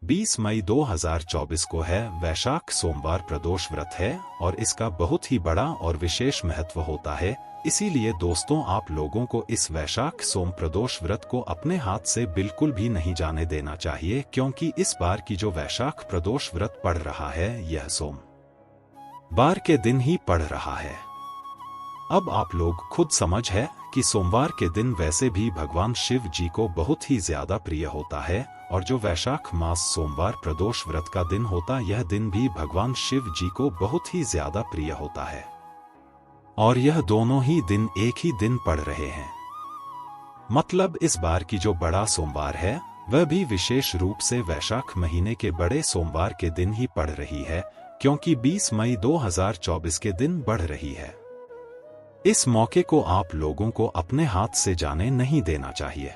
20 मई 2024 को है वैशाख सोमवार प्रदोष व्रत है और इसका बहुत ही बड़ा और विशेष महत्व होता है। इसीलिए दोस्तों आप लोगों को इस वैशाख सोम प्रदोष व्रत को अपने हाथ से बिल्कुल भी नहीं जाने देना चाहिए, क्योंकि इस बार की जो वैशाख प्रदोष व्रत पड़ रहा है यह सोमवार के दिन ही पड़ रहा है। अब आप लोग खुद समझ है कि सोमवार के दिन वैसे भी भगवान शिव जी को बहुत ही ज्यादा प्रिय होता है, और जो वैशाख मास सोमवार प्रदोष व्रत का दिन होता यह दिन भी भगवान शिव जी को बहुत ही ज्यादा प्रिय होता है। और यह दोनों ही दिन एक ही दिन पड़ रहे हैं। मतलब इस बार की जो बड़ा सोमवार है वह भी विशेष रूप से वैशाख महीने के बड़े सोमवार के दिन ही पड़ रही है, क्योंकि 20 मई 2024 के दिन बढ़ रही है। इस मौके को आप लोगों को अपने हाथ से जाने नहीं देना चाहिए।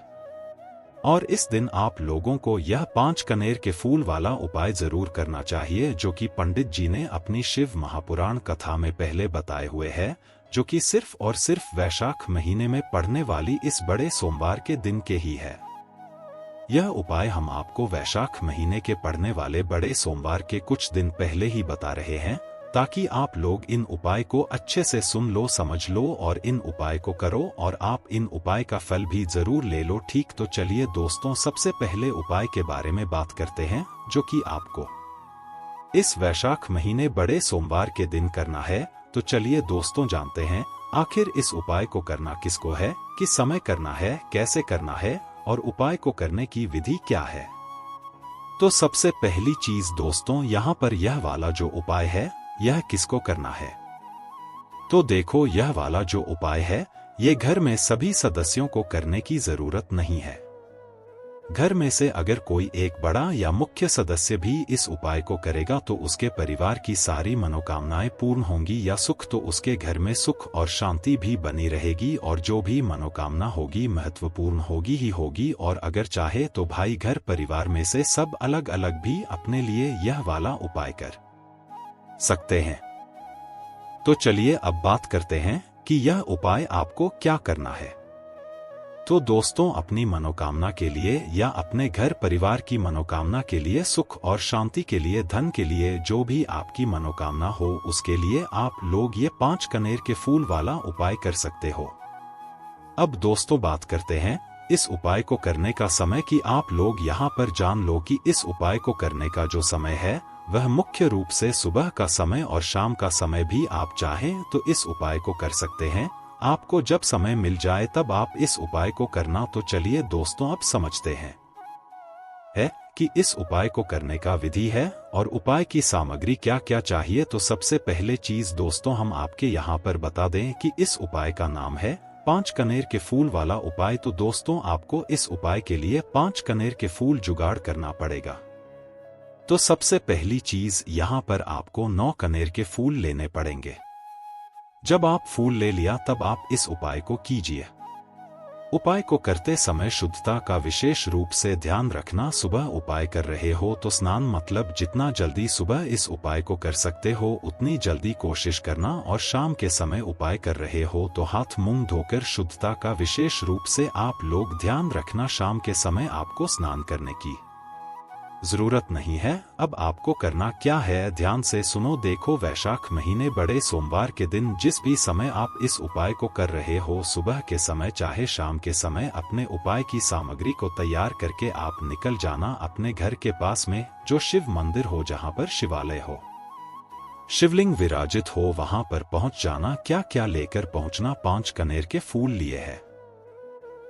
और इस दिन आप लोगों को यह 5 कनेर के फूल वाला उपाय जरूर करना चाहिए, जो कि पंडित जी ने अपनी शिव महापुराण कथा में पहले बताए हुए हैं, जो कि सिर्फ और सिर्फ वैशाख महीने में पड़ने वाली इस बड़े सोमवार के दिन के ही है। यह उपाय हम आपको वैशाख महीने के पड़ने वाले बड़े सोमवार के कुछ दिन पहले ही बता रहे हैं, ताकि आप लोग इन उपाय को अच्छे से सुन लो, समझ लो और इन उपाय को करो, और आप इन उपाय का फल भी जरूर ले लो। ठीक, तो चलिए दोस्तों सबसे पहले उपाय के बारे में बात करते हैं, जो कि आपको इस वैशाख महीने बड़े सोमवार के दिन करना है। तो चलिए दोस्तों जानते हैं आखिर इस उपाय को करना किसको है, किस समय करना है, कैसे करना है और उपाय को करने की विधि क्या है। तो सबसे पहली चीज दोस्तों यहाँ पर यह वाला जो उपाय है यह किसको करना है। तो देखो यह वाला जो उपाय है ये घर में सभी सदस्यों को करने की जरूरत नहीं है। घर में से अगर कोई एक बड़ा या मुख्य सदस्य भी इस उपाय को करेगा तो उसके परिवार की सारी मनोकामनाएं पूर्ण होंगी, या सुख तो उसके घर में सुख और शांति भी बनी रहेगी, और जो भी मनोकामना होगी महत्वपूर्ण होगी ही होगी। और अगर चाहे तो भाई घर परिवार में से सब अलग अलग भी अपने लिए यह वाला उपाय कर सकते हैं। तो चलिए अब बात करते हैं कि यह उपाय आपको क्या करना है। तो दोस्तों अपनी मनोकामना के लिए या अपने घर परिवार की मनोकामना के लिए, सुख और शांति के लिए, धन के लिए, जो भी आपकी मनोकामना हो उसके लिए आप लोग ये 5 कनेर के फूल वाला उपाय कर सकते हो। अब दोस्तों बात करते हैं इस उपाय को करने का समय कि आप लोग यहाँ पर जान लो कि इस उपाय को करने का जो समय है वह मुख्य रूप से सुबह का समय और शाम का समय भी आप चाहें तो इस उपाय को कर सकते हैं। आपको जब समय मिल जाए तब आप इस उपाय को करना। तो चलिए दोस्तों अब समझते हैं कि इस उपाय को करने का विधि है और उपाय की सामग्री क्या क्या चाहिए। तो सबसे पहले चीज दोस्तों हम आपके यहाँ पर बता दें कि इस उपाय का नाम है 5 कनेर के फूल वाला उपाय। तो दोस्तों आपको इस उपाय के लिए 5 कनेर के फूल जुगाड़ करना पड़ेगा। तो सबसे पहली चीज यहाँ पर आपको 9 कनेर के फूल लेने पड़ेंगे। जब आप फूल ले लिया तब आप इस उपाय को कीजिए। उपाय को करते समय शुद्धता का विशेष रूप से ध्यान रखना। सुबह उपाय कर रहे हो तो स्नान मतलब जितना जल्दी सुबह इस उपाय को कर सकते हो उतनी जल्दी कोशिश करना, और शाम के समय उपाय कर रहे हो तो हाथ मुंह धोकर शुद्धता का विशेष रूप से आप लोग ध्यान रखना। शाम के समय आपको स्नान करने की जरूरत नहीं है। अब आपको करना क्या है ध्यान से सुनो। देखो वैशाख महीने बड़े सोमवार के दिन जिस भी समय आप इस उपाय को कर रहे हो, सुबह के समय चाहे शाम के समय, अपने उपाय की सामग्री को तैयार करके आप निकल जाना अपने घर के पास में जो शिव मंदिर हो, जहाँ पर शिवालय हो, शिवलिंग विराजित हो, वहां पर पहुंच जाना। क्या क्या लेकर पहुंचना? 5 कनेर के फूल लिए है,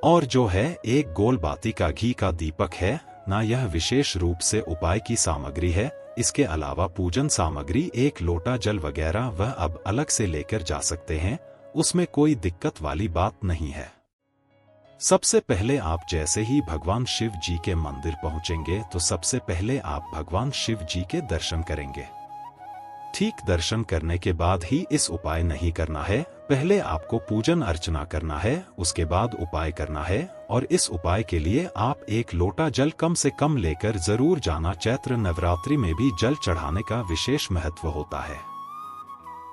और जो है एक गोल बाती का घी का दीपक है ना। यह विशेष रूप से उपाय की सामग्री है। इसके अलावा पूजन सामग्री 1 लोटा जल वगैरह वह अब अलग से लेकर जा सकते हैं, उसमें कोई दिक्कत वाली बात नहीं है। सबसे पहले आप जैसे ही भगवान शिव जी के मंदिर पहुंचेंगे तो सबसे पहले आप भगवान शिव जी के दर्शन करेंगे। ठीक, दर्शन करने के बाद ही इस उपाय नहीं करना है। पहले आपको पूजन अर्चना करना है, उसके बाद उपाय करना है। और इस उपाय के लिए आप 1 लोटा जल कम से कम लेकर जरूर जाना। चैत्र नवरात्रि में भी जल चढ़ाने का विशेष महत्व होता है।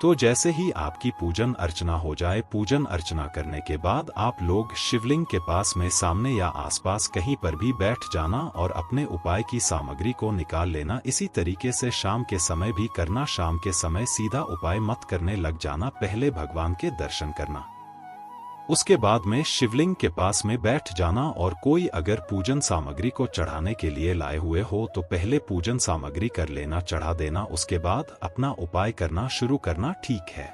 तो जैसे ही आपकी पूजन अर्चना हो जाए, पूजन अर्चना करने के बाद आप लोग शिवलिंग के पास में सामने या आसपास कहीं पर भी बैठ जाना और अपने उपाय की सामग्री को निकाल लेना। इसी तरीके से शाम के समय भी करना। शाम के समय सीधा उपाय मत करने लग जाना, पहले भगवान के दर्शन करना, उसके बाद में शिवलिंग के पास में बैठ जाना। और कोई अगर पूजन सामग्री को चढ़ाने के लिए लाए हुए हो तो पहले पूजन सामग्री कर लेना, चढ़ा देना, उसके बाद अपना उपाय करना शुरू करना, ठीक है।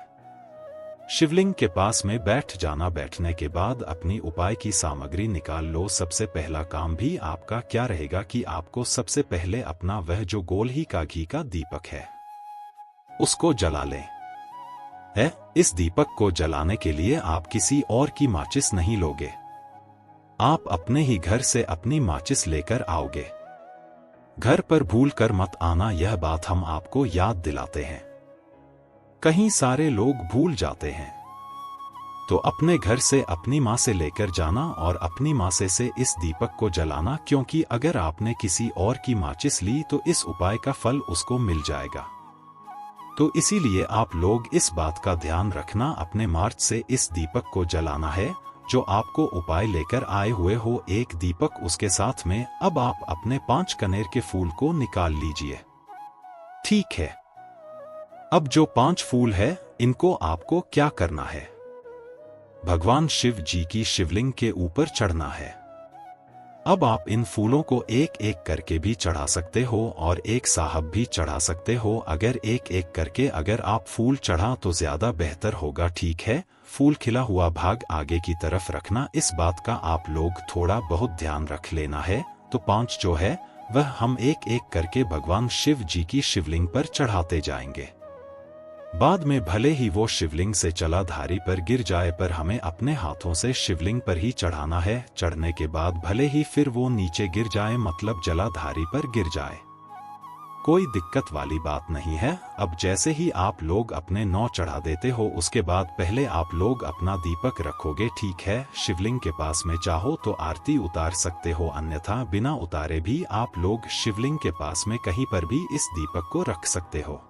शिवलिंग के पास में बैठ जाना। बैठने के बाद अपनी उपाय की सामग्री निकाल लो। सबसे पहला काम भी आपका क्या रहेगा कि आपको सबसे पहले अपना वह जो गोल ही का घी का दीपक है उसको जला लें। इस दीपक को जलाने के लिए आप किसी और की माचिस नहीं लोगे, आप अपने ही घर से अपनी माचिस लेकर आओगे। घर पर भूल कर मत आना, यह बात हम आपको याद दिलाते हैं। कहीं सारे लोग भूल जाते हैं, तो अपने घर से अपनी माँ से लेकर जाना और अपनी माँ से इस दीपक को जलाना, क्योंकि अगर आपने किसी और की माचिस ली तो इस उपाय का फल उसको मिल जाएगा। तो इसीलिए आप लोग इस बात का ध्यान रखना, अपने मार्च से इस दीपक को जलाना है जो आपको उपाय लेकर आए हुए हो। एक दीपक, उसके साथ में अब आप अपने 5 कनेर के फूल को निकाल लीजिए, ठीक है। अब जो 5 फूल है इनको आपको क्या करना है, भगवान शिव जी की शिवलिंग के ऊपर चढ़ना है। अब आप इन फूलों को एक एक करके भी चढ़ा सकते हो और एक साहब भी चढ़ा सकते हो। अगर एक एक करके अगर आप फूल चढ़ा तो ज्यादा बेहतर होगा, ठीक है। फूल खिला हुआ भाग आगे की तरफ रखना, इस बात का आप लोग थोड़ा बहुत ध्यान रख लेना है। तो 5 जो है वह हम एक एक करके भगवान शिव जी की शिवलिंग पर चढ़ाते जाएंगे। बाद में भले ही वो शिवलिंग से जलाधारी पर गिर जाए, पर हमें अपने हाथों से शिवलिंग पर ही चढ़ाना है। चढ़ने के बाद भले ही फिर वो नीचे गिर जाए, मतलब जलाधारी पर गिर जाए, कोई दिक्कत वाली बात नहीं है। अब जैसे ही आप लोग अपने 9 चढ़ा देते हो, उसके बाद पहले आप लोग अपना दीपक रखोगे, ठीक है। शिवलिंग के पास में चाहो तो आरती उतार सकते हो, अन्यथा बिना उतारे भी आप लोग शिवलिंग के पास में कहीं पर भी इस दीपक को रख सकते हो।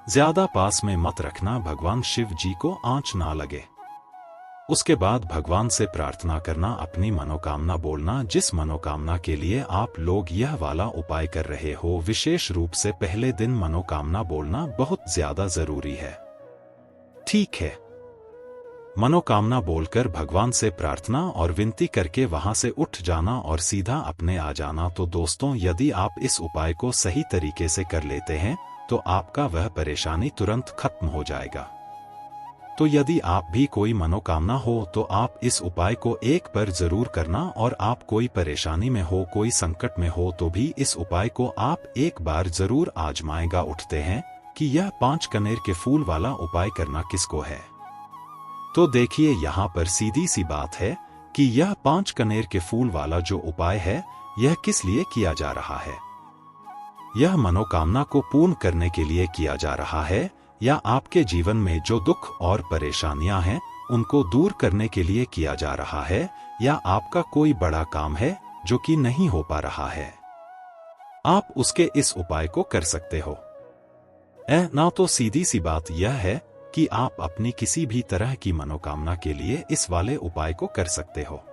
ज्यादा पास में मत रखना, भगवान शिव जी को आंच ना लगे। उसके बाद भगवान से प्रार्थना करना, अपनी मनोकामना बोलना, जिस मनोकामना के लिए आप लोग यह वाला उपाय कर रहे हो। विशेष रूप से पहले दिन मनोकामना बोलना बहुत ज्यादा जरूरी है, ठीक है। मनोकामना बोलकर भगवान से प्रार्थना और विनती करके वहां से उठ जाना और सीधा अपने आ जाना। तो दोस्तों, यदि आप इस उपाय को सही तरीके से कर लेते हैं तो आपका वह परेशानी तुरंत खत्म हो जाएगा। तो यदि आप भी कोई मनोकामना हो तो आप इस उपाय को एक बार जरूर करना, और आप कोई परेशानी में हो, कोई संकट में हो तो भी इस उपाय को आप एक बार जरूर आजमाएगा। उठते हैं कि यह 5 कनेर के फूल वाला उपाय करना किसको है। तो देखिए, यहाँ पर सीधी सी बात है कि यह 5 कनेर के फूल वाला जो उपाय है यह किस लिए किया जा रहा है। यह मनोकामना को पूर्ण करने के लिए किया जा रहा है, या आपके जीवन में जो दुख और परेशानियां हैं उनको दूर करने के लिए किया जा रहा है, या आपका कोई बड़ा काम है जो कि नहीं हो पा रहा है, आप उसके इस उपाय को कर सकते हो। ना तो सीधी सी बात यह है कि आप अपनी किसी भी तरह की मनोकामना के लिए इस वाले उपाय को कर सकते हो।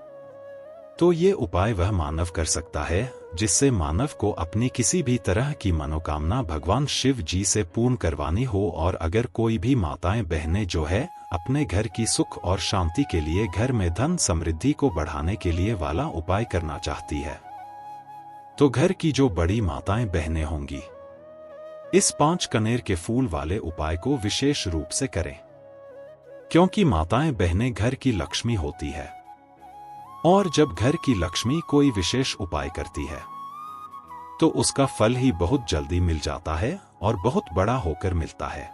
तो ये उपाय वह मानव कर सकता है जिससे मानव को अपनी किसी भी तरह की मनोकामना भगवान शिव जी से पूर्ण करवानी हो। और अगर कोई भी माताएं बहनें जो है अपने घर की सुख और शांति के लिए, घर में धन समृद्धि को बढ़ाने के लिए वाला उपाय करना चाहती है, तो घर की जो बड़ी माताएं बहनें होंगी इस 5 कनेर के फूल वाले उपाय को विशेष रूप से करें, क्योंकि माताएं बहनें घर की लक्ष्मी होती है। और जब घर की लक्ष्मी कोई विशेष उपाय करती है तो उसका फल ही बहुत जल्दी मिल जाता है और बहुत बड़ा होकर मिलता है।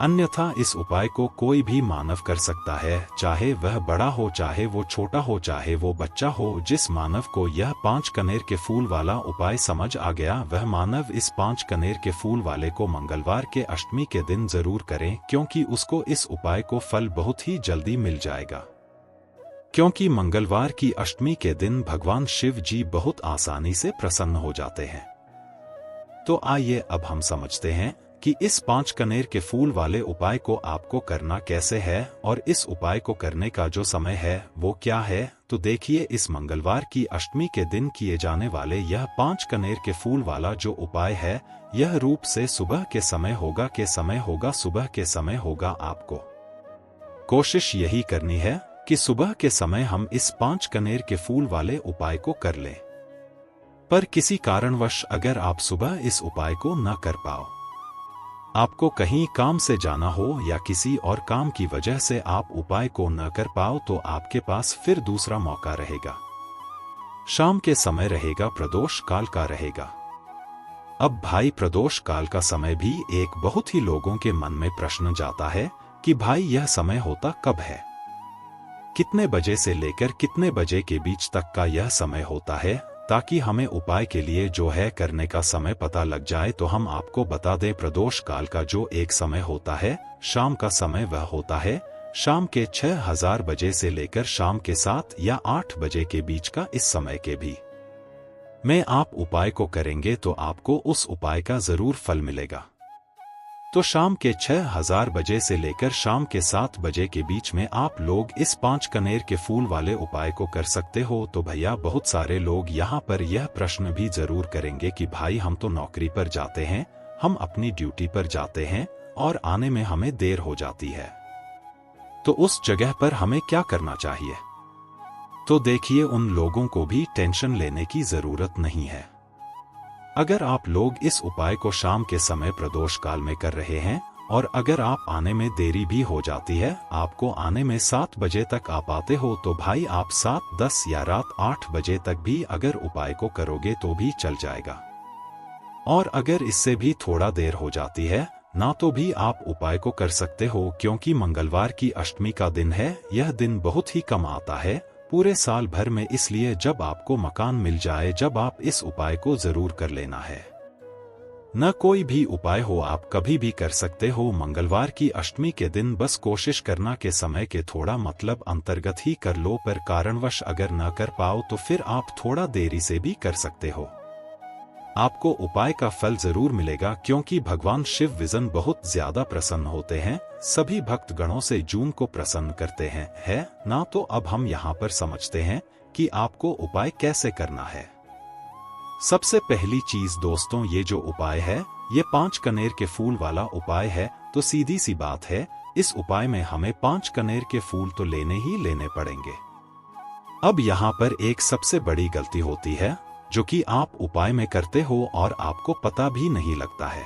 अन्यथा इस उपाय को कोई भी मानव कर सकता है, चाहे वह बड़ा हो, चाहे वो छोटा हो, चाहे वो बच्चा हो। जिस मानव को यह 5 कनेर के फूल वाला उपाय समझ आ गया, वह मानव इस 5 कनेर के फूल वाले को मंगलवार के अष्टमी के दिन जरूर करें, क्योंकि उसको इस उपाय को फल बहुत ही जल्दी मिल जाएगा। क्योंकि मंगलवार की अष्टमी के दिन भगवान शिव जी बहुत आसानी से प्रसन्न हो जाते हैं। तो आइए अब हम समझते हैं कि इस 5 कनेर के फूल वाले उपाय को आपको करना कैसे है और इस उपाय को करने का जो समय है वो क्या है। तो देखिए, इस मंगलवार की अष्टमी के दिन किए जाने वाले यह 5 कनेर के फूल वाला जो उपाय है, यह रूप से सुबह के समय होगा। आपको कोशिश यही करनी है कि सुबह के समय हम इस 5 कनेर के फूल वाले उपाय को कर लें। पर किसी कारणवश अगर आप सुबह इस उपाय को न कर पाओ, आपको कहीं काम से जाना हो या किसी और काम की वजह से आप उपाय को न कर पाओ, तो आपके पास फिर दूसरा मौका रहेगा। शाम के समय रहेगा, प्रदोष काल का रहेगा। अब भाई, प्रदोष काल का समय भी एक बहुत ही लोगों के मन में प्रश्न जाता है कि भाई यह समय होता कब है, कितने बजे से लेकर कितने बजे के बीच तक का यह समय होता है, ताकि हमें उपाय के लिए जो है करने का समय पता लग जाए। तो हम आपको बता दें, प्रदोष काल का जो एक समय होता है, शाम का समय, वह होता है शाम के 6000 बजे से लेकर शाम के 7 या 8 बजे के बीच का। इस समय के भी में आप उपाय को करेंगे तो आपको उस उपाय का जरूर फल मिलेगा। तो शाम के 6000 बजे से लेकर शाम के 7 बजे के बीच में आप लोग इस 5 कनेर के फूल वाले उपाय को कर सकते हो। तो भैया, बहुत सारे लोग यहाँ पर यह प्रश्न भी जरूर करेंगे कि भाई हम तो नौकरी पर जाते हैं, हम अपनी ड्यूटी पर जाते हैं और आने में हमें देर हो जाती है, तो उस जगह पर हमें क्या करना चाहिए। तो देखिए, उन लोगों को भी टेंशन लेने की जरूरत नहीं है। अगर आप लोग इस उपाय को शाम के समय प्रदोष काल में कर रहे हैं और अगर आप आने में देरी भी हो जाती है, आपको आने में 7 बजे तक आप आते हो, तो भाई आप 7, 10 या रात 8 बजे तक भी अगर उपाय को करोगे तो भी चल जाएगा। और अगर इससे भी थोड़ा देर हो जाती है ना, तो भी आप उपाय को कर सकते हो, क्योंकि मंगलवार की अष्टमी का दिन है। यह दिन बहुत ही कम आता है पूरे साल भर में, इसलिए जब आपको मकान मिल जाए, जब आप इस उपाय को जरूर कर लेना है। न कोई भी उपाय हो, आप कभी भी कर सकते हो। मंगलवार की अष्टमी के दिन बस कोशिश करना के समय के थोड़ा मतलब अंतर्गत ही कर लो, पर कारणवश अगर न कर पाओ तो फिर आप थोड़ा देरी से भी कर सकते हो। आपको उपाय का फल जरूर मिलेगा, क्योंकि भगवान शिव विजन बहुत ज्यादा प्रसन्न होते हैं, सभी भक्त गणों से जून को प्रसन्न करते हैं, है ना। तो अब हम यहाँ पर समझते हैं कि आपको उपाय कैसे करना है। सबसे पहली चीज दोस्तों, ये जो उपाय है, ये 5 कनेर के फूल वाला उपाय है। तो सीधी सी बात है, इस उपाय में हमें 5 कनेर के फूल तो लेने ही लेने पड़ेंगे। अब यहाँ पर एक सबसे बड़ी गलती होती है, जो कि आप उपाय में करते हो और आपको पता भी नहीं लगता है,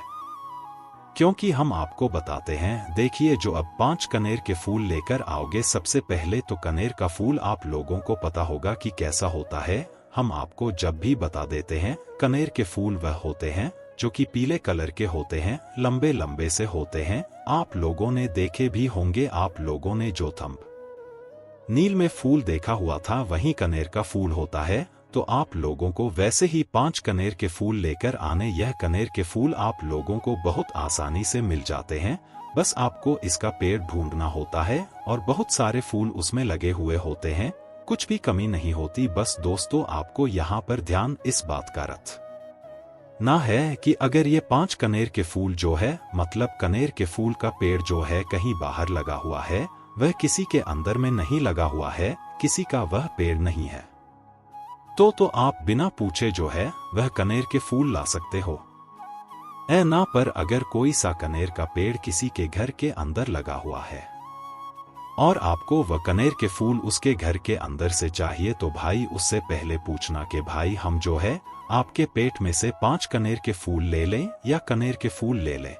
क्योंकि हम आपको बताते हैं। देखिए, जो अब 5 कनेर के फूल लेकर आओगे, सबसे पहले तो कनेर का फूल आप लोगों को पता होगा कि कैसा होता है। हम आपको जब भी बता देते हैं, कनेर के फूल वह होते हैं जो कि पीले कलर के होते हैं, लंबे लंबे से होते हैं। आप लोगों ने देखे भी होंगे, आप लोगों ने जो थंब नील में फूल देखा हुआ था, वही कनेर का फूल होता है। तो आप लोगों को वैसे ही 5 कनेर के फूल लेकर आने। यह कनेर के फूल आप लोगों को बहुत आसानी से मिल जाते हैं, बस आपको इसका पेड़ ढूंढना होता है और बहुत सारे फूल उसमें लगे हुए होते हैं, कुछ भी कमी नहीं होती। बस दोस्तों, आपको यहाँ पर ध्यान इस बात का रखना है कि अगर ये 5 कनेर के फूल जो है, मतलब कनेर के फूल का पेड़ जो है कहीं बाहर लगा हुआ है, वह किसी के अंदर में नहीं लगा हुआ है, किसी का वह पेड़ नहीं है, तो आप बिना पूछे जो है वह कनेर के फूल ला सकते हो। ना पर अगर कोई सा कनेर का पेड़ किसी के घर के अंदर लगा हुआ है और आपको वह कनेर के फूल उसके घर के अंदर से चाहिए, तो भाई उससे पहले पूछना कि भाई हम जो है आपके पेट में से 5 कनेर के फूल ले लें या कनेर के फूल ले लें।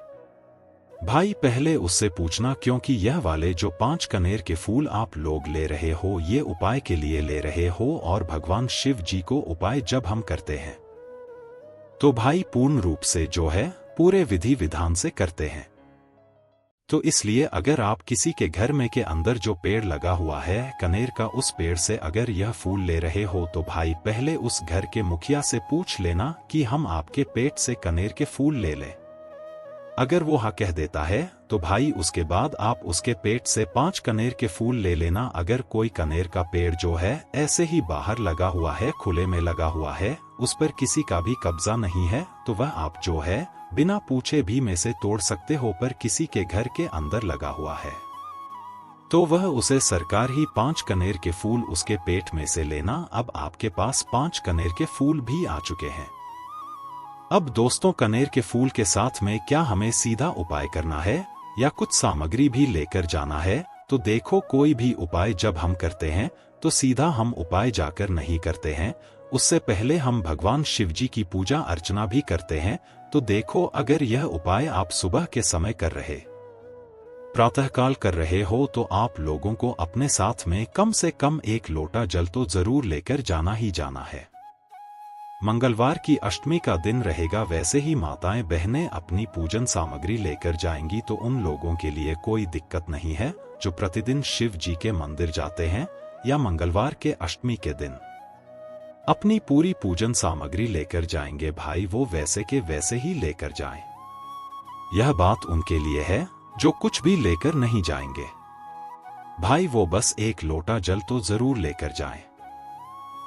भाई पहले उससे पूछना, क्योंकि यह वाले जो 5 कनेर के फूल आप लोग ले रहे हो, ये उपाय के लिए ले रहे हो और भगवान शिव जी को उपाय जब हम करते हैं तो भाई पूर्ण रूप से जो है पूरे विधि विधान से करते हैं। तो इसलिए अगर आप किसी के घर में के अंदर जो पेड़ लगा हुआ है कनेर का, उस पेड़ से अगर यह फूल ले रहे हो, तो भाई पहले उस घर के मुखिया से पूछ लेना कि हम आपके पेट से कनेर के फूल ले लें। अगर वो हाँ कह देता है तो भाई उसके बाद आप उसके पेट से 5 कनेर के फूल ले लेना। अगर कोई कनेर का पेड़ जो है ऐसे ही बाहर लगा हुआ है, खुले में लगा हुआ है, उस पर किसी का भी कब्जा नहीं है, तो वह आप जो है बिना पूछे भी में से तोड़ सकते हो। पर किसी के घर के अंदर लगा हुआ है तो वह उसे सरकार ही 5 कनेर के फूल उसके पेट में से लेना। अब आपके पास 5 कनेर के फूल भी आ चुके हैं। अब दोस्तों, कनेर के फूल के साथ में क्या हमें सीधा उपाय करना है या कुछ सामग्री भी लेकर जाना है? तो देखो, कोई भी उपाय जब हम करते हैं तो सीधा हम उपाय जाकर नहीं करते हैं, उससे पहले हम भगवान शिव जी की पूजा अर्चना भी करते हैं। तो देखो, अगर यह उपाय आप सुबह के समय कर रहे, प्रातःकाल कर रहे हो, तो आप लोगों को अपने साथ में कम से कम 1 लोटा जल तो जरूर लेकर जाना ही जाना है। मंगलवार की अष्टमी का दिन रहेगा, वैसे ही माताएं बहनें अपनी पूजन सामग्री लेकर जाएंगी, तो उन लोगों के लिए कोई दिक्कत नहीं है जो प्रतिदिन शिव जी के मंदिर जाते हैं या मंगलवार के अष्टमी के दिन अपनी पूरी पूजन सामग्री लेकर जाएंगे। भाई वो वैसे के वैसे ही लेकर जाएं। यह बात उनके लिए है जो कुछ भी लेकर नहीं जाएंगे। भाई वो बस 1 लोटा जल तो जरूर लेकर जाएं।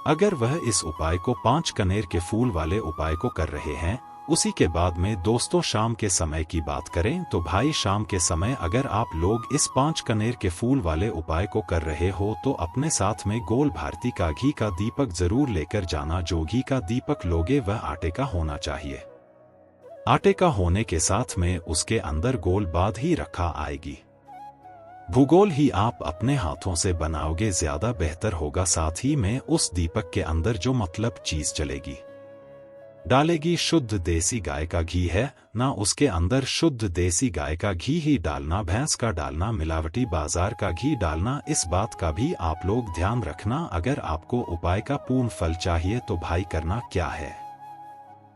अगर वह इस उपाय को 5 कनेर के फूल वाले उपाय को कर रहे हैं, उसी के बाद में दोस्तों शाम के समय की बात करें तो भाई शाम के समय अगर आप लोग इस 5 कनेर के फूल वाले उपाय को कर रहे हो तो अपने साथ में गोल भारती का घी का दीपक जरूर लेकर जाना। जो घी का दीपक लोगे वह आटे का होना चाहिए। आटे का होने के साथ में उसके अंदर गोल बाध ही रखा आएगी। भूगोल ही आप अपने हाथों से बनाओगे ज्यादा बेहतर होगा। साथ ही में उस दीपक के अंदर जो मतलब चीज चलेगी डालेगी, शुद्ध देसी गाय का घी है ना, उसके अंदर शुद्ध देसी गाय का घी ही डालना, भैंस का डालना, मिलावटी बाजार का घी डालना। इस बात का भी आप लोग ध्यान रखना। अगर आपको उपाय का पूर्ण फल चाहिए तो भाई करना क्या है,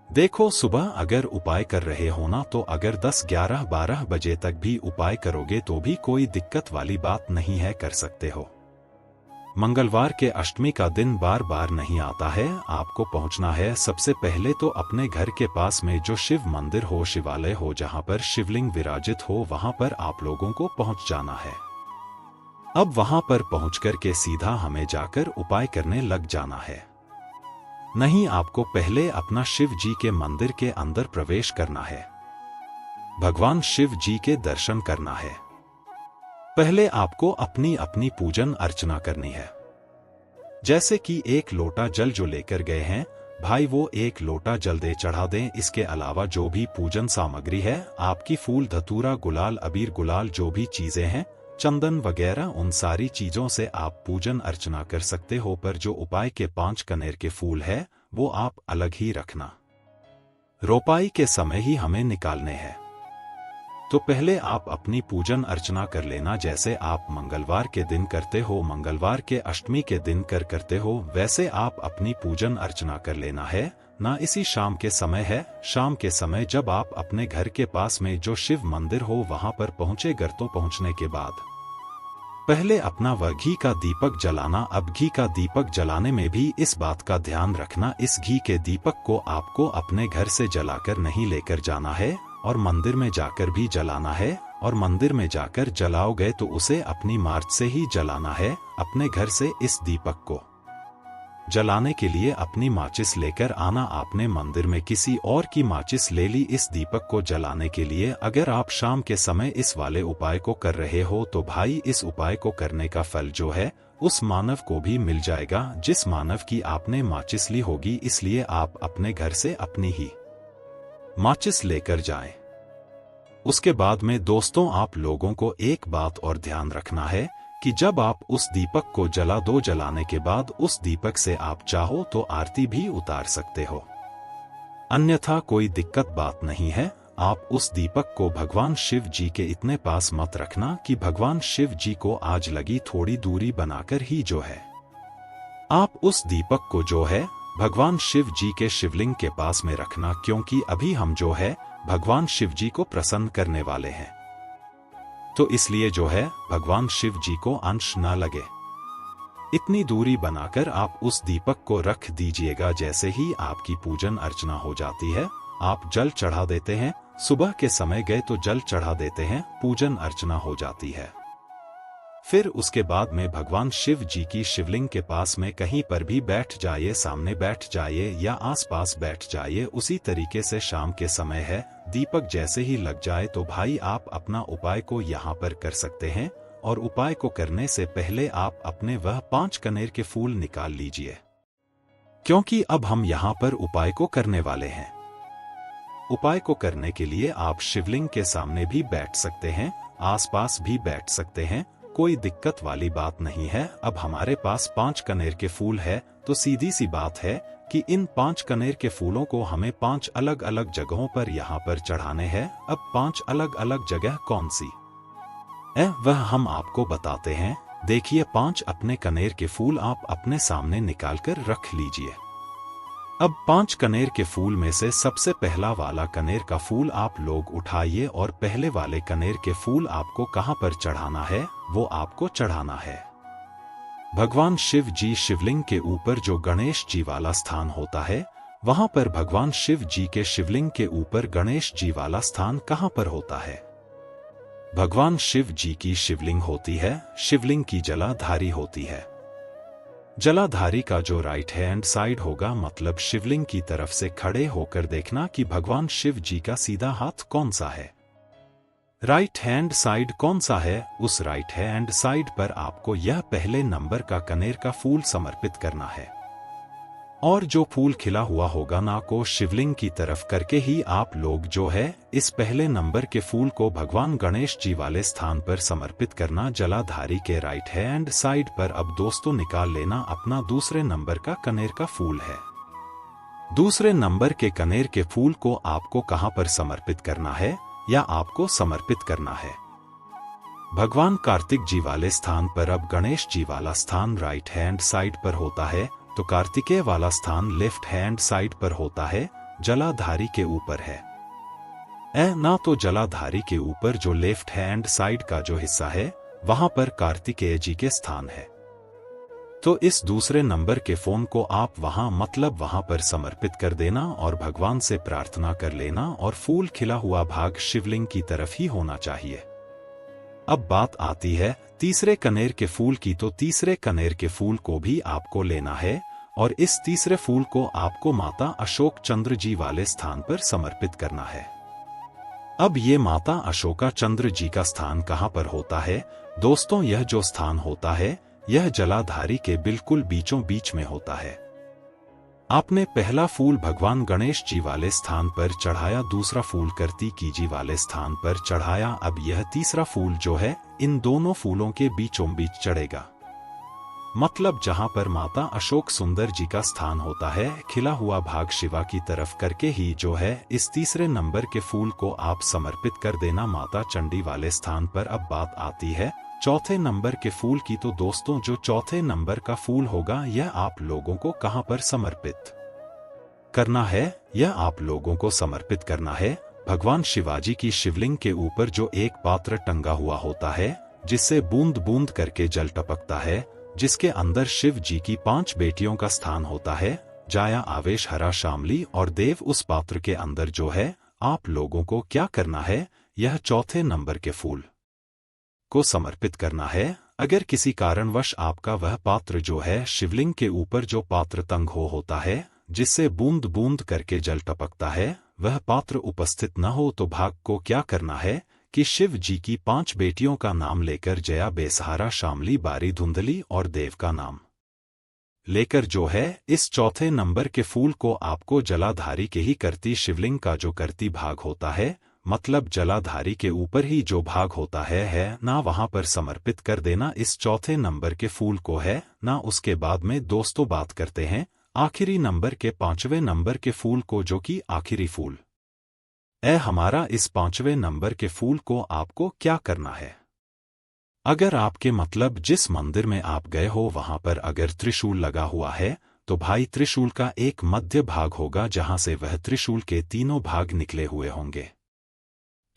देखो, सुबह अगर उपाय कर रहे हो ना, तो अगर 10, 11, 12 बजे तक भी उपाय करोगे तो भी कोई दिक्कत वाली बात नहीं है, कर सकते हो। मंगलवार के अष्टमी का दिन बार बार नहीं आता है। आपको पहुंचना है सबसे पहले तो अपने घर के पास में जो शिव मंदिर हो, शिवालय हो, जहां पर शिवलिंग विराजित हो, वहां पर आप लोगों को पहुंच जाना है। अब वहां पर पहुंचकर के सीधा हमें जाकर उपाय करने लग जाना है। नहीं, आपको पहले अपना शिव जी के मंदिर के अंदर प्रवेश करना है, भगवान शिव जी के दर्शन करना है। पहले आपको अपनी अपनी पूजन अर्चना करनी है। जैसे कि 1 लोटा जल जो लेकर गए हैं भाई, वो 1 लोटा जल दे चढ़ा दें। इसके अलावा जो भी पूजन सामग्री है आपकी, फूल, धतूरा, गुलाल, अबीर, गुलाल, जो भी चीजें हैं, चंदन वगैरह, उन सारी चीजों से आप पूजन अर्चना कर सकते हो। पर जो उपाय के 5 कनेर के फूल है वो आप अलग ही रखना, रोपाई के समय ही हमें निकालने हैं। तो पहले आप अपनी पूजन अर्चना कर लेना, जैसे आप मंगलवार के दिन करते हो, मंगलवार के अष्टमी के दिन करते हो, वैसे आप अपनी पूजन अर्चना कर लेना है ना। इसी शाम के समय है, शाम के समय जब आप अपने घर के पास में जो शिव मंदिर हो वहां पर पहुंचे, घर तो पहुंचने के बाद पहले अपना वह घी का दीपक जलाना। अब घी का दीपक जलाने में भी इस बात का ध्यान रखना, इस घी के दीपक को आपको अपने घर से जलाकर नहीं लेकर जाना है और मंदिर में जाकर भी जलाना है। और मंदिर में जाकर जलाओगे तो उसे अपनी मार्च से ही जलाना है। अपने घर से इस दीपक को जलाने के लिए अपनी माचिस लेकर आना। आपने मंदिर में किसी और की माचिस ले ली इस दीपक को जलाने के लिए। अगर आप शाम के समय इस वाले उपाय को कर रहे हो तो भाई इस उपाय को करने का फल जो है उस मानव को भी मिल जाएगा जिस मानव की आपने माचिस ली होगी। इसलिए आप अपने घर से अपनी ही माचिस लेकर जाएं। उसके बाद में दोस्तों आप लोगों को एक बात और ध्यान रखना है कि जब आप उस दीपक को जला दो, जलाने के बाद उस दीपक से आप चाहो तो आरती भी उतार सकते हो, अन्यथा कोई दिक्कत बात नहीं है। आप उस दीपक को भगवान शिव जी के इतने पास मत रखना कि भगवान शिव जी को आज लगी, थोड़ी दूरी बनाकर ही जो है आप उस दीपक को जो है भगवान शिव जी के शिवलिंग के पास में रखना, क्योंकि अभी हम जो है भगवान शिव जी को प्रसन्न करने वाले हैं। तो इसलिए जो है भगवान शिव जी को अंश ना लगे, इतनी दूरी बनाकर आप उस दीपक को रख दीजिएगा। जैसे ही आपकी पूजन अर्चना हो जाती है, आप जल चढ़ा देते हैं सुबह के समय गए तो जल चढ़ा देते हैं, पूजन अर्चना हो जाती है। फिर उसके बाद में भगवान शिव जी की शिवलिंग के पास में कहीं पर भी बैठ जाइए, सामने बैठ जाइए या आसपास बैठ जाइए। उसी तरीके से शाम के समय है, दीपक जैसे ही लग जाए तो भाई आप अपना उपाय को यहाँ पर कर सकते हैं। और उपाय को करने से पहले आप अपने वह 5 कनेर के फूल निकाल लीजिए, क्योंकि अब हम यहाँ पर उपाय को करने वाले हैं। उपाय को करने के लिए आप शिवलिंग के सामने भी बैठ सकते हैं, आसपास भी बैठ सकते हैं, कोई दिक्कत वाली बात नहीं है। अब हमारे पास 5 कनेर के फूल है, तो सीधी सी बात है कि इन 5 कनेर के फूलों को हमें 5 अलग अलग जगहों पर यहाँ पर चढ़ाने हैं। अब 5 अलग अलग जगह कौन सी है वह हम आपको बताते हैं। देखिए, 5 अपने कनेर के फूल आप अपने सामने निकाल कर रख लीजिए। अब 5 कनेर के फूल में से सबसे पहला वाला कनेर का फूल आप लोग उठाइए और पहले वाले कनेर के फूल आपको कहां पर चढ़ाना है, वो आपको चढ़ाना है भगवान शिव जी शिवलिंग के ऊपर। जो गणेश जी वाला स्थान होता है, वहां पर भगवान शिव जी के शिवलिंग के ऊपर गणेश जी वाला स्थान कहां पर होता है? भगवान शिव जी की शिवलिंग होती है, शिवलिंग की जलाधारी होती है। जलाधारी का जो राइट हैंड साइड होगा, मतलब शिवलिंग की तरफ से खड़े होकर देखना कि भगवान शिव जी का सीधा हाथ कौन सा है, राइट हैंड साइड कौन सा है। उस राइट हैंड साइड पर आपको यह पहले नंबर का कनेर का फूल समर्पित करना है। और जो फूल खिला हुआ होगा ना को शिवलिंग की तरफ करके ही आप लोग जो है इस पहले नंबर के फूल को भगवान गणेश जी वाले स्थान पर समर्पित करना, जलाधारी के राइट हैंड साइड पर। अब दोस्तों निकाल लेना अपना दूसरे नंबर का कनेर का फूल है। दूसरे नंबर के कनेर के फूल को आपको कहां पर समर्पित करना है या आपको समर्पित करना है? भगवान कार्तिक जी वाले स्थान पर। अब गणेश जी वाला स्थान राइट हैंड साइड पर होता है, तो कार्तिकेय वाला स्थान लेफ्ट हैंड साइड पर होता है, जलाधारी के ऊपर है। ना तो जलाधारी के ऊपर जो लेफ्ट हैंड साइड का जो हिस्सा है वहां पर कार्तिकेय जी के स्थान है। तो इस दूसरे नंबर के फोन को आप वहां मतलब वहां पर समर्पित कर देना और भगवान से प्रार्थना कर लेना। और फूल खिला हुआ भाग शिवलिंग की तरफ ही होना चाहिए। अब बात आती है तीसरे कनेर के फूल की। तो तीसरे कनेर के फूल को भी आपको लेना है और इस तीसरे फूल को आपको माता अशोक चंद्र जी वाले स्थान पर समर्पित करना है। अब ये माता अशोका चंद्र जी का स्थान कहां पर होता है दोस्तों? यह जो स्थान होता है यह जलाधारी के बिल्कुल बीचों बीच में होता है। आपने पहला फूल भगवान गणेश जी वाले स्थान पर चढ़ाया, दूसरा फूल कार्तिकी जी वाले स्थान पर चढ़ाया। अब यह तीसरा फूल जो है इन दोनों फूलों के बीचों बीच चढ़ेगा, मतलब जहां पर माता अशोक सुंदर जी का स्थान होता है, खिला हुआ भाग शिवा की तरफ करके ही जो है इस तीसरे नंबर के फूल को आप समर्पित कर देना माता चंडी वाले स्थान पर। अब बात आती है चौथे नंबर के फूल की। तो दोस्तों जो चौथे नंबर का फूल होगा यह आप लोगों को कहां पर समर्पित करना है? यह आप लोगों को समर्पित करना है भगवान शिवाजी की शिवलिंग के ऊपर जो एक पात्र टंगा हुआ होता है, जिससे बूंद बूंद करके जल टपकता है, जिसके अंदर शिव जी की 5 बेटियों का स्थान होता है, जाया, आवेश, हरा, शामली और देव। उस पात्र के अंदर जो है आप लोगों को क्या करना है, यह चौथे नंबर के फूल को समर्पित करना है। अगर किसी कारणवश आपका वह पात्र जो है शिवलिंग के ऊपर जो पात्र तंग होता है, जिससे बूंद बूंद करके जल टपकता है, वह पात्र उपस्थित न हो, तो भाग को क्या करना है कि शिव जी की 5 बेटियों का नाम लेकर जया, बेसहारा, शामली, बारी, धुंधली और देव का नाम लेकर जो है इस चौथे नंबर के फूल को आपको जलाधारी के ही करती शिवलिंग का जो करती भाग होता है, मतलब जलाधारी के ऊपर ही जो भाग होता है ना वहां पर समर्पित कर देना इस चौथे नंबर के फूल को है ना। उसके बाद में दोस्तों बात करते हैं आखिरी नंबर के 5वें नंबर के फूल को, जो कि आखिरी फूल हमारा। इस 5वें नंबर के फूल को आपको क्या करना है? अगर आपके मतलब जिस मंदिर में आप गए हो वहां पर अगर त्रिशूल लगा हुआ है, तो भाई त्रिशूल का एक मध्य भाग होगा जहां से वह त्रिशूल के तीनों भाग निकले हुए होंगे।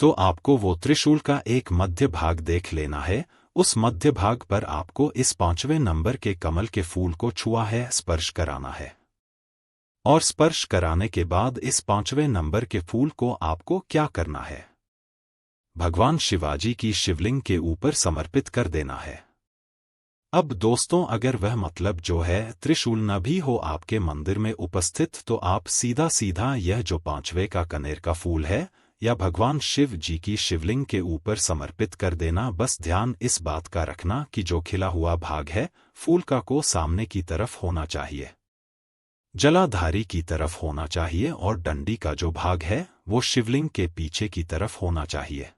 तो आपको वो त्रिशूल का एक मध्य भाग देख लेना है। उस मध्य भाग पर आपको इस 5वें नंबर के कमल के फूल को छुआ है, स्पर्श कराना है। और स्पर्श कराने के बाद इस 5वें नंबर के फूल को आपको क्या करना है? भगवान शिवाजी की शिवलिंग के ऊपर समर्पित कर देना है। अब दोस्तों, अगर वह मतलब जो है त्रिशूल न भी हो आपके मंदिर में उपस्थित, तो आप सीधा सीधा यह जो 5वें का कनेर का फूल है या भगवान शिव जी की शिवलिंग के ऊपर समर्पित कर देना। बस ध्यान इस बात का रखना कि जो खिला हुआ भाग है फूल का को सामने की तरफ होना चाहिए, जलाधारी की तरफ होना चाहिए, और डंडी का जो भाग है वो शिवलिंग के पीछे की तरफ होना चाहिए।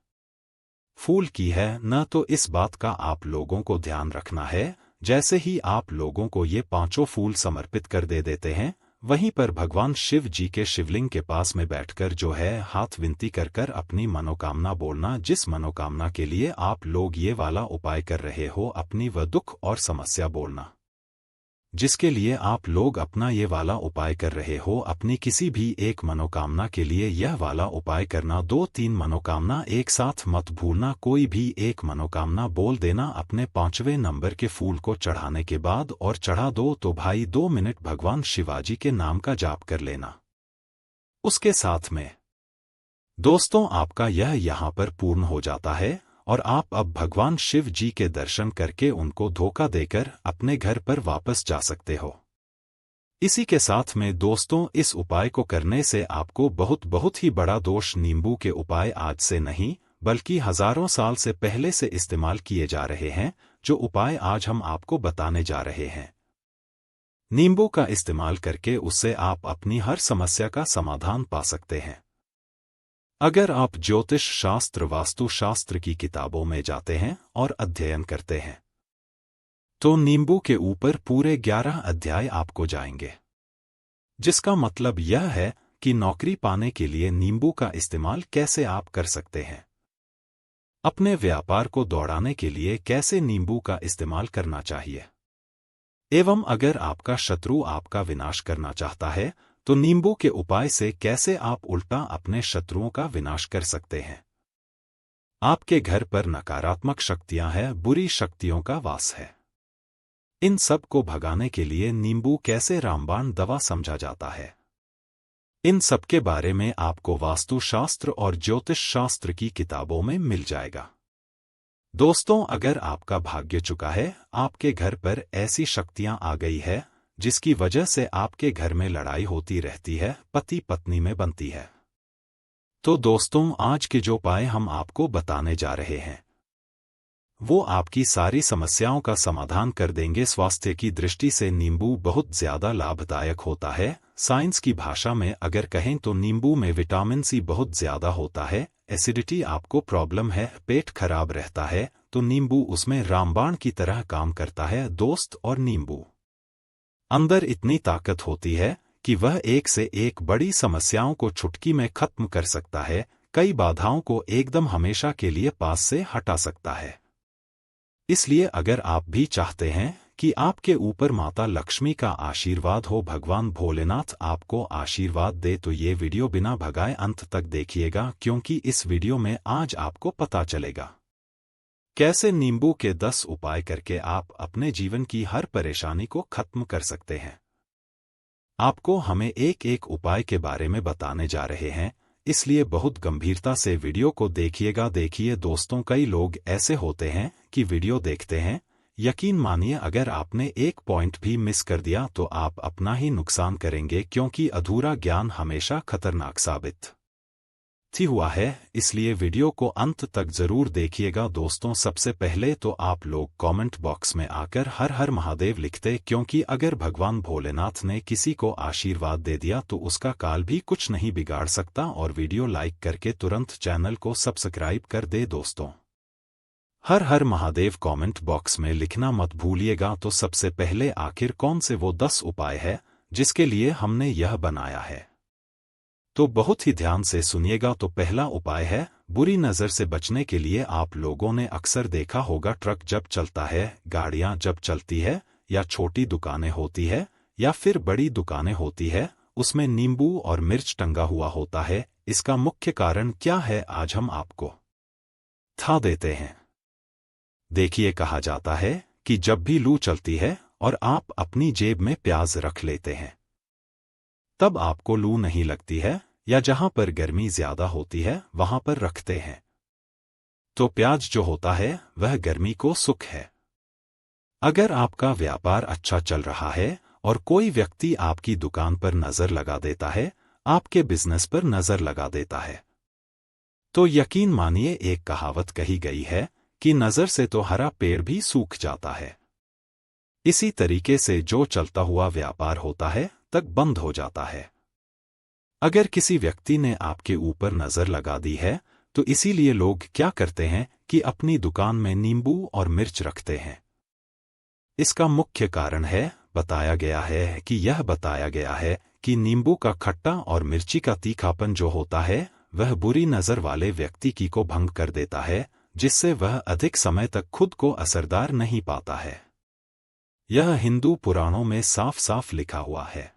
फूल की है न, तो इस बात का आप लोगों को ध्यान रखना है। जैसे ही आप लोगों को ये 5 फूल समर्पित कर देते हैं, वहीं पर भगवान शिव जी के शिवलिंग के पास में बैठकर जो है हाथ विनती कर कर अपनी मनोकामना बोलना। जिस मनोकामना के लिए आप लोग ये वाला उपाय कर रहे हो, अपनी वह दुख और समस्या बोलना जिसके लिए आप लोग अपना ये वाला उपाय कर रहे हो, अपनी किसी भी एक मनोकामना के लिए यह वाला उपाय करना। 2-3 मनोकामना एक साथ मत भूलना, कोई भी एक मनोकामना बोल देना अपने 5वें नंबर के फूल को चढ़ाने के बाद, और चढ़ा दो तो भाई 2 मिनट भगवान शिवाजी के नाम का जाप कर लेना। उसके साथ में दोस्तों आपका यह यहाँ पर पूर्ण हो जाता है, और आप अब भगवान शिव जी के दर्शन करके उनको धोखा देकर अपने घर पर वापस जा सकते हो। इसी के साथ में दोस्तों, इस उपाय को करने से आपको बहुत ही बड़ा दोष, नींबू के उपाय आज से नहीं बल्कि हजारों साल से पहले से इस्तेमाल किए जा रहे हैं। जो उपाय आज हम आपको बताने जा रहे हैं, नींबू का इस्तेमाल करके उससे आप अपनी हर समस्या का समाधान पा सकते हैं। अगर आप ज्योतिष शास्त्र, वास्तु शास्त्र की किताबों में जाते हैं और अध्ययन करते हैं, तो नींबू के ऊपर पूरे 11 अध्याय आपको जाएंगे, जिसका मतलब यह है कि नौकरी पाने के लिए नींबू का इस्तेमाल कैसे आप कर सकते हैं, अपने व्यापार को दौड़ाने के लिए कैसे नींबू का इस्तेमाल करना चाहिए, एवं अगर आपका शत्रु आपका विनाश करना चाहता है तो नींबू के उपाय से कैसे आप उल्टा अपने शत्रुओं का विनाश कर सकते हैं। आपके घर पर नकारात्मक शक्तियां हैं, बुरी शक्तियों का वास है, इन सब को भगाने के लिए नींबू कैसे रामबाण दवा समझा जाता है, इन सब के बारे में आपको वास्तु शास्त्र और ज्योतिष शास्त्र की किताबों में मिल जाएगा। दोस्तों, अगर आपका भाग्य चुका है, आपके घर पर ऐसी शक्तियां आ गई है जिसकी वजह से आपके घर में लड़ाई होती रहती है, पति पत्नी में बनती है, तो दोस्तों आज के जो उपाय हम आपको बताने जा रहे हैं वो आपकी सारी समस्याओं का समाधान कर देंगे। स्वास्थ्य की दृष्टि से नींबू बहुत ज्यादा लाभदायक होता है। साइंस की भाषा में अगर कहें तो नींबू में विटामिन सी बहुत ज्यादा होता है। एसिडिटी आपको प्रॉब्लम है, पेट खराब रहता है, तो नींबू उसमें रामबाण की तरह काम करता है दोस्त। और नींबू अंदर इतनी ताकत होती है कि वह एक से एक बड़ी समस्याओं को चुटकी में खत्म कर सकता है, कई बाधाओं को एकदम हमेशा के लिए पास से हटा सकता है। इसलिए अगर आप भी चाहते हैं कि आपके ऊपर माता लक्ष्मी का आशीर्वाद हो, भगवान भोलेनाथ आपको आशीर्वाद दे, तो ये वीडियो बिना भगाए अंत तक देखिएगा, क्योंकि इस वीडियो में आज आपको पता चलेगा कैसे नींबू के 10 उपाय करके आप अपने जीवन की हर परेशानी को खत्म कर सकते हैं। आपको हमें एक एक उपाय के बारे में बताने जा रहे हैं, इसलिए बहुत गंभीरता से वीडियो को देखिएगा। देखिए दोस्तों, कई लोग ऐसे होते हैं कि वीडियो देखते हैं, यकीन मानिए अगर आपने एक पॉइंट भी मिस कर दिया तो आप अपना ही नुकसान करेंगे, क्योंकि अधूरा ज्ञान हमेशा खतरनाक साबित हुआ है। इसलिए वीडियो को अंत तक जरूर देखिएगा। दोस्तों, सबसे पहले तो आप लोग कमेंट बॉक्स में आकर हर हर महादेव लिखते, क्योंकि अगर भगवान भोलेनाथ ने किसी को आशीर्वाद दे दिया तो उसका काल भी कुछ नहीं बिगाड़ सकता। और वीडियो लाइक करके तुरंत चैनल को सब्सक्राइब कर दे। दोस्तों, हर हर महादेव कमेंट बॉक्स में लिखना मत भूलिएगा। तो सबसे पहले आखिर कौन से वो 10 उपाय है जिसके लिए हमने यह बनाया है, तो बहुत ही ध्यान से सुनिएगा। तो पहला उपाय है बुरी नज़र से बचने के लिए। आप लोगों ने अक्सर देखा होगा, ट्रक जब चलता है, गाड़ियां जब चलती है, या छोटी दुकानें होती है या फिर बड़ी दुकानें होती है, उसमें नींबू और मिर्च टंगा हुआ होता है। इसका मुख्य कारण क्या है आज हम आपको बता देते हैं। देखिए, कहा जाता है कि जब भी लू चलती है और आप अपनी जेब में प्याज रख लेते हैं, तब आपको लू नहीं लगती है, या जहां पर गर्मी ज्यादा होती है वहां पर रखते हैं। तो प्याज जो होता है वह गर्मी को सुख है। अगर आपका व्यापार अच्छा चल रहा है और कोई व्यक्ति आपकी दुकान पर नजर लगा देता है, आपके बिजनेस पर नजर लगा देता है, तो यकीन मानिए एक कहावत कही गई है कि नजर से तो हरा पेड़ भी सूख जाता है। इसी तरीके से जो चलता हुआ व्यापार होता है तक बंद हो जाता है। अगर किसी व्यक्ति ने आपके ऊपर नजर लगा दी है तो इसीलिए लोग क्या करते हैं कि अपनी दुकान में नींबू और मिर्च रखते हैं। इसका मुख्य कारण बताया गया है कि नींबू का खट्टा और मिर्ची का तीखापन जो होता है वह बुरी नजर वाले व्यक्ति की को भंग कर देता है, जिससे वह अधिक समय तक खुद को असरदार नहीं पाता है। यह हिंदू पुराणों में साफ साफ लिखा हुआ है,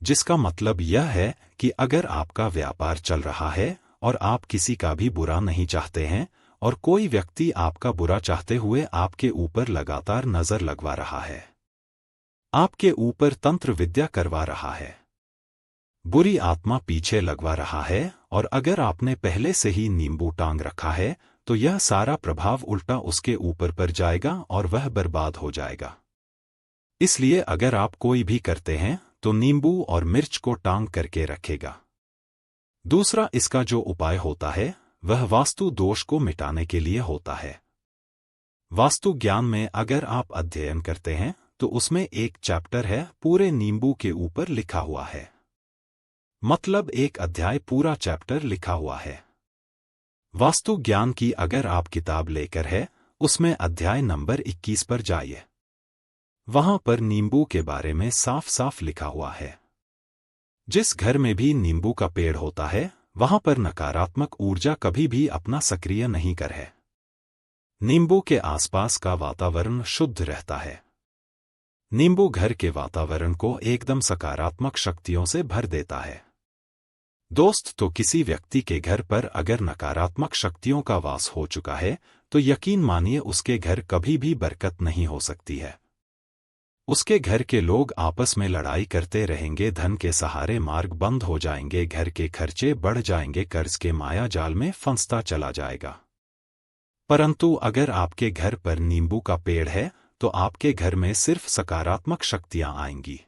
जिसका मतलब यह है कि अगर आपका व्यापार चल रहा है और आप किसी का भी बुरा नहीं चाहते हैं और कोई व्यक्ति आपका बुरा चाहते हुए आपके ऊपर लगातार नजर लगवा रहा है, आपके ऊपर तंत्र विद्या करवा रहा है, बुरी आत्मा पीछे लगवा रहा है, और अगर आपने पहले से ही नींबू टांग रखा है तो यह सारा प्रभाव उल्टा उसके ऊपर पर जाएगा और वह बर्बाद हो जाएगा। इसलिए अगर आप कोई भी करते हैं तो नींबू और मिर्च को टांग करके रखेगा। दूसरा इसका जो उपाय होता है वह वास्तु दोष को मिटाने के लिए होता है। वास्तु ज्ञान में अगर आप अध्ययन करते हैं तो उसमें एक चैप्टर है पूरे नींबू के ऊपर लिखा हुआ है, मतलब एक अध्याय पूरा चैप्टर लिखा हुआ है। वास्तु ज्ञान की अगर आप किताब लेकर है उसमें अध्याय नंबर 21 पर जाइए, वहां पर नींबू के बारे में साफ साफ लिखा हुआ है। जिस घर में भी नींबू का पेड़ होता है वहां पर नकारात्मक ऊर्जा कभी भी अपना सक्रिय नहीं कर है। नींबू के आसपास का वातावरण शुद्ध रहता है। नींबू घर के वातावरण को एकदम सकारात्मक शक्तियों से भर देता है। दोस्त, तो किसी व्यक्ति के घर पर अगर नकारात्मक शक्तियों का वास हो चुका है तो यकीन मानिए उसके घर कभी भी बरकत नहीं हो सकती है। उसके घर के लोग आपस में लड़ाई करते रहेंगे, धन के सहारे मार्ग बंद हो जाएंगे, घर के खर्चे बढ़ जाएंगे, कर्ज के माया जाल में फंसता चला जाएगा। परंतु अगर आपके घर पर नींबू का पेड़ है तो आपके घर में सिर्फ सकारात्मक शक्तियां आएंगी।